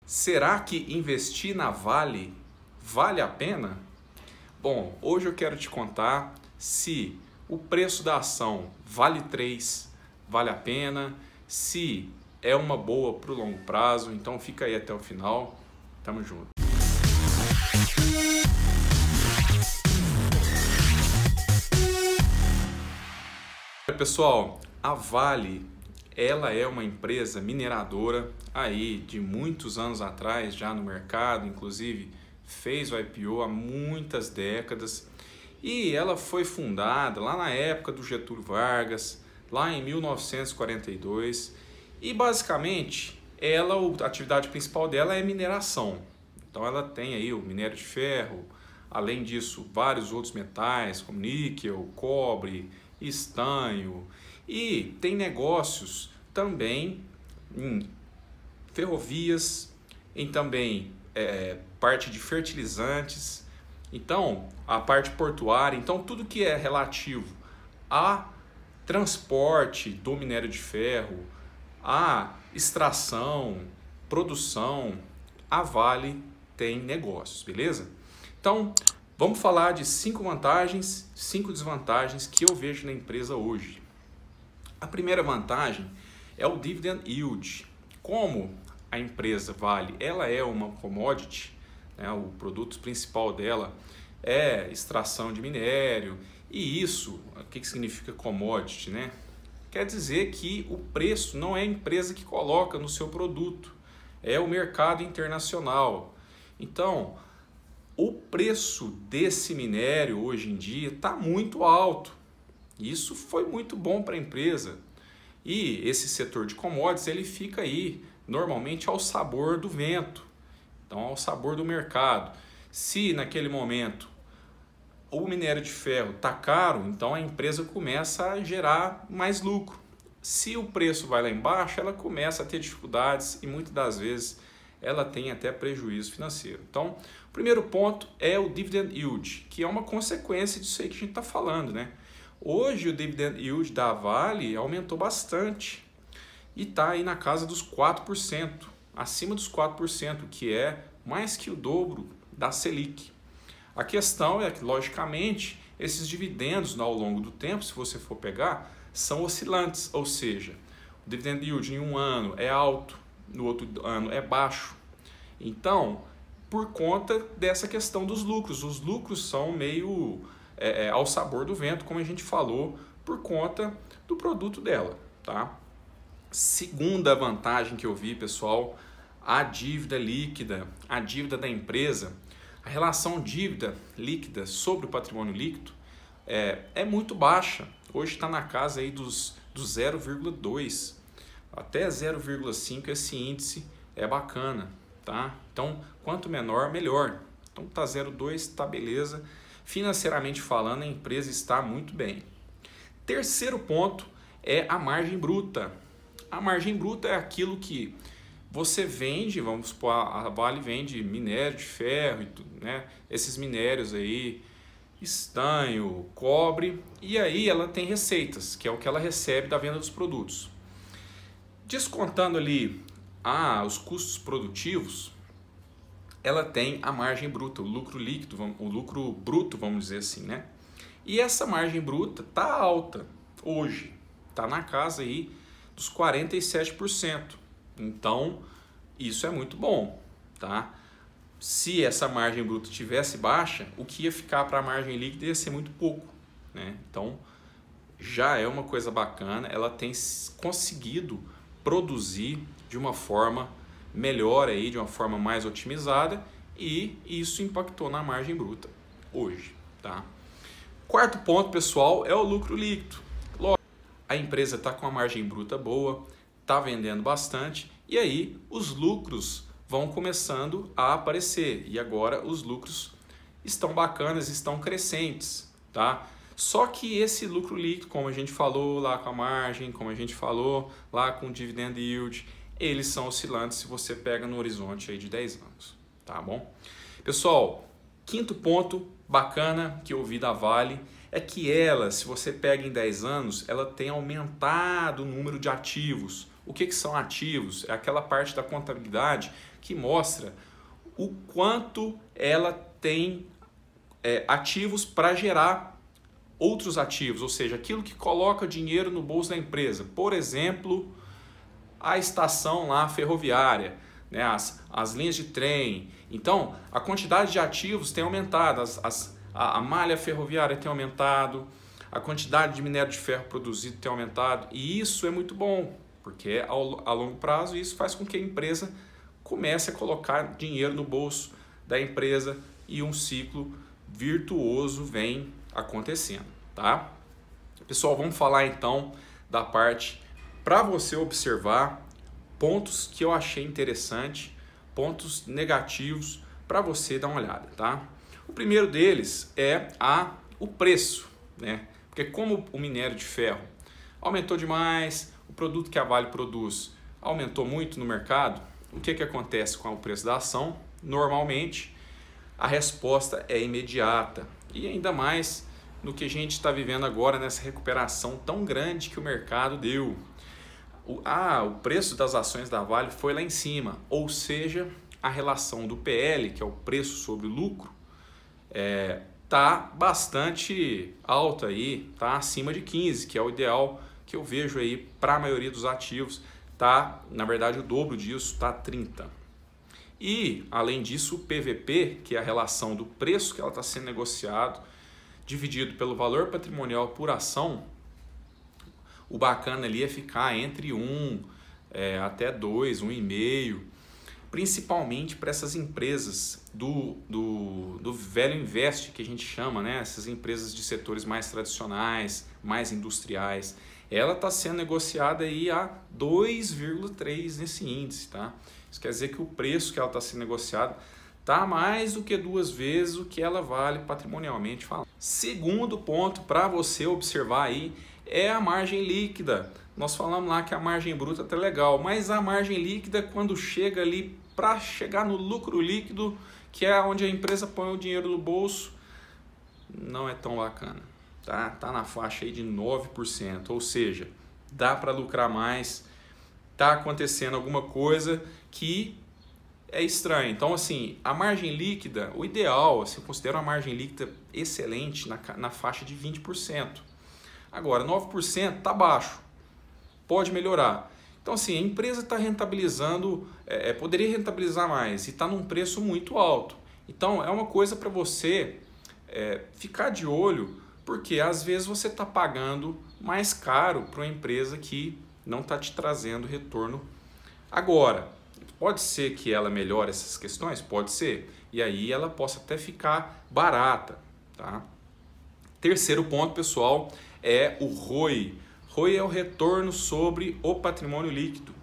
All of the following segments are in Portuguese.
Será que investir na Vale vale a pena? Bom, hoje eu quero te contar se o preço da ação vale 3, vale a pena, se é uma boa para o longo prazo, então fica aí até o final. Tamo junto. Pessoal, a Vale, ela é uma empresa mineradora aí de muitos anos atrás, já no mercado, inclusive fez o IPO há muitas décadas, e ela foi fundada lá na época do Getúlio Vargas, lá em 1942, e basicamente a atividade principal dela é mineração. Então ela tem aí o minério de ferro, além disso vários outros metais como níquel, cobre, estanho, e tem negócios também em ferrovias, em também parte de fertilizantes, então a parte portuária, então tudo que é relativo a transporte do minério de ferro, a extração, produção, a Vale tem negócios, beleza? Então vamos falar de 5 vantagens, 5 desvantagens que eu vejo na empresa hoje. A primeira vantagem é o dividend yield. Como a empresa Vale, ela é uma commodity, né, o produto principal dela é extração de minério, e isso, o que significa commodity, né? Quer dizer que o preço não é a empresa que coloca no seu produto, é o mercado internacional. Então, o preço desse minério hoje em dia está muito alto. Isso foi muito bom para a empresa. E esse setor de commodities, ele fica aí normalmente ao sabor do vento, então ao sabor do mercado. Se naquele momento o minério de ferro está caro, então a empresa começa a gerar mais lucro. Se o preço vai lá embaixo, ela começa a ter dificuldades e muitas das vezes ela tem até prejuízo financeiro. Então, o primeiro ponto é o dividend yield, que é uma consequência disso aí que a gente está falando, né? Hoje o dividend yield da Vale aumentou bastante e está aí na casa dos 4%, acima dos 4%, que é mais que o dobro da Selic. A questão é que, logicamente, esses dividendos ao longo do tempo, se você for pegar, são oscilantes, ou seja, o dividend yield em um ano é alto, no outro ano é baixo. Então, por conta dessa questão dos lucros, os lucros são meio ao sabor do vento, como a gente falou, por conta do produto dela, tá? Segunda vantagem que eu vi, pessoal, a dívida líquida, a dívida da empresa, a relação dívida líquida sobre o patrimônio líquido é muito baixa. Hoje está na casa aí do 0,2 até 0,5, esse índice é bacana, tá? Então, quanto menor, melhor. Então, tá 0,2, tá beleza. Financeiramente falando, a empresa está muito bem. Terceiro ponto é a margem bruta. A margem bruta é aquilo que você vende, vamos supor, a Vale vende minério de ferro, e tudo, né? Esses minérios aí, estanho, cobre, e aí ela tem receitas, que é o que ela recebe da venda dos produtos. Descontando ali os custos produtivos, ela tem a margem bruta, o lucro líquido, o lucro bruto, vamos dizer assim, né? E essa margem bruta tá alta hoje, tá na casa aí dos 47%. Então, isso é muito bom, tá? Se essa margem bruta tivesse baixa, o que ia ficar para a margem líquida ia ser muito pouco, né? Então, já é uma coisa bacana, ela tem conseguido produzir de uma forma melhor aí, de uma forma mais otimizada, e isso impactou na margem bruta hoje, tá? Quarto ponto, pessoal, é o lucro líquido. A empresa está com a margem bruta boa, está vendendo bastante, e aí os lucros vão começando a aparecer, e agora os lucros estão bacanas, estão crescentes, tá? Só que esse lucro líquido, como a gente falou lá com a margem, como a gente falou lá com o dividend yield, eles são oscilantes se você pega no horizonte aí de 10 anos, tá bom? Pessoal, quinto ponto bacana que eu vi da Vale é que ela, se você pega em 10 anos, ela tem aumentado o número de ativos. O que são ativos? É aquela parte da contabilidade que mostra o quanto ela tem ativos para gerar outros ativos, ou seja, aquilo que coloca dinheiro no bolso da empresa. Por exemplo, a estação lá ferroviária, né, as linhas de trem. Então, a quantidade de ativos tem aumentado, a malha ferroviária tem aumentado, a quantidade de minério de ferro produzido tem aumentado, e isso é muito bom, porque a longo prazo isso faz com que a empresa comece a colocar dinheiro no bolso da empresa e um ciclo virtuoso vem acontecendo, tá? Pessoal, vamos falar então da parte para você observar pontos que eu achei interessante, pontos negativos para você dar uma olhada, tá? O primeiro deles é o preço, né? Porque como o minério de ferro aumentou demais, o produto que a Vale produz aumentou muito no mercado, o que acontece com o preço da ação? Normalmente a resposta é imediata, e ainda mais no que a gente está vivendo agora nessa recuperação tão grande que o mercado deu. O preço das ações da Vale foi lá em cima, ou seja, a relação do PL, que é o preço sobre o lucro, tá bastante alta aí, tá acima de 15, que é o ideal que eu vejo aí para a maioria dos ativos, tá, na verdade o dobro disso, tá 30. E além disso, o PVP, que é a relação do preço que ela está sendo negociado, dividido pelo valor patrimonial por ação, o bacana ali é ficar entre 1 até 2, 1,5, principalmente para essas empresas do velho invest, que a gente chama, né? Essas empresas de setores mais tradicionais, mais industriais. Ela está sendo negociada aí a 2,3 nesse índice, tá? Isso quer dizer que o preço que ela está sendo negociada está mais do que 2 vezes o que ela vale patrimonialmente falando. Segundo ponto para você observar aí é a margem líquida. Nós falamos lá que a margem bruta tá legal, mas a margem líquida, quando chega ali para chegar no lucro líquido, que é onde a empresa põe o dinheiro no bolso, não é tão bacana. Tá na faixa aí de 9%, ou seja, dá para lucrar mais, tá acontecendo alguma coisa que é estranha. Então, assim, a margem líquida, o ideal, assim, eu considero a margem líquida excelente na faixa de 20%. Agora, 9% tá baixo, pode melhorar. Então, assim, a empresa está rentabilizando, poderia rentabilizar mais e está num preço muito alto. Então, é uma coisa para você ficar de olho, porque às vezes você está pagando mais caro para uma empresa que não está te trazendo retorno agora. Pode ser que ela melhore essas questões? Pode ser. E aí ela possa até ficar barata, tá? Terceiro ponto, pessoal, é o ROI. ROI é o retorno sobre o patrimônio líquido.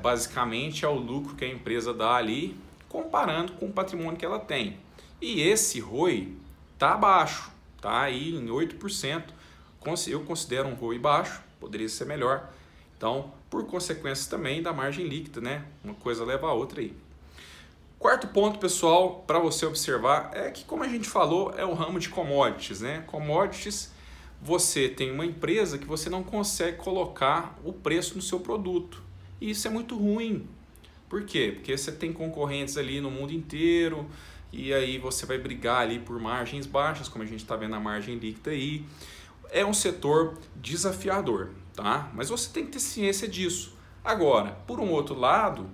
Basicamente é o lucro que a empresa dá ali, comparando com o patrimônio que ela tem. E esse ROI tá baixo, tá aí em 8%. Eu considero um ROI baixo, poderia ser melhor. Então, por consequência também da margem líquida, né? Uma coisa leva a outra aí. Quarto ponto, pessoal, para você observar é que, como a gente falou, é o ramo de commodities, né? Commodities, você tem uma empresa que você não consegue colocar o preço no seu produto. E isso é muito ruim. Por quê? Porque você tem concorrentes ali no mundo inteiro e aí você vai brigar ali por margens baixas, como a gente está vendo a margem líquida aí. É um setor desafiador, tá? Mas você tem que ter ciência disso. Agora, por um outro lado,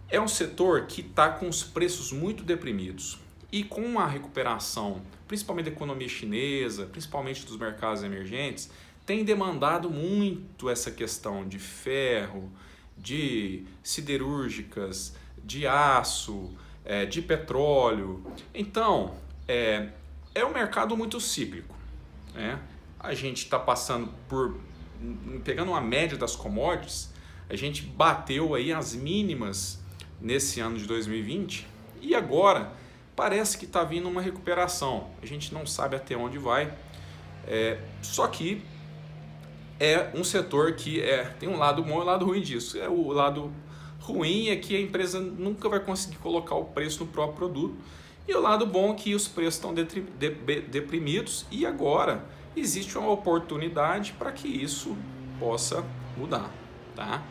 é um setor que está com os preços muito deprimidos e com a recuperação, principalmente da economia chinesa, principalmente dos mercados emergentes, tem demandado muito essa questão de ferro, de siderúrgicas, de aço, de petróleo. Então, é um mercado muito cíclico, né? A gente está passando pegando uma média das commodities, a gente bateu aí as mínimas nesse ano de 2020 e agora parece que está vindo uma recuperação. A gente não sabe até onde vai, só que é um setor que tem um lado bom e um lado ruim disso. O lado ruim é que a empresa nunca vai conseguir colocar o preço no próprio produto, e o lado bom é que os preços estão deprimidos e agora existe uma oportunidade para que isso possa mudar, tá?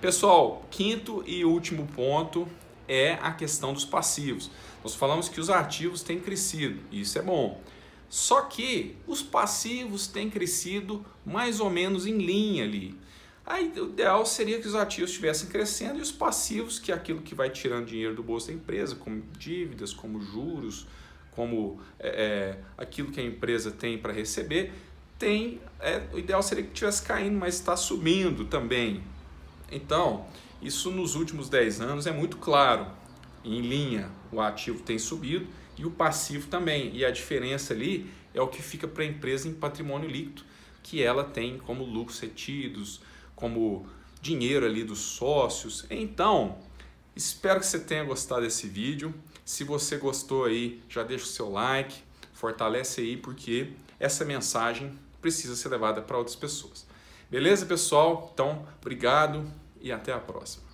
Pessoal, quinto e último ponto é a questão dos passivos. Nós falamos que os ativos têm crescido, isso é bom. Só que os passivos têm crescido mais ou menos em linha ali. Aí o ideal seria que os ativos estivessem crescendo e os passivos, que é aquilo que vai tirando dinheiro do bolso da empresa, como dívidas, como juros, como aquilo que a empresa tem para receber, o ideal seria que estivesse caindo, mas está subindo também. Então, isso nos últimos 10 anos é muito claro. Em linha, o ativo tem subido e o passivo também. E a diferença ali é o que fica para a empresa em patrimônio líquido, que ela tem como lucros retidos, como dinheiro ali dos sócios. Então, espero que você tenha gostado desse vídeo. Se você gostou aí, já deixa o seu like, fortalece aí, porque essa mensagem precisa ser levada para outras pessoas. Beleza, pessoal? Então, obrigado e até a próxima.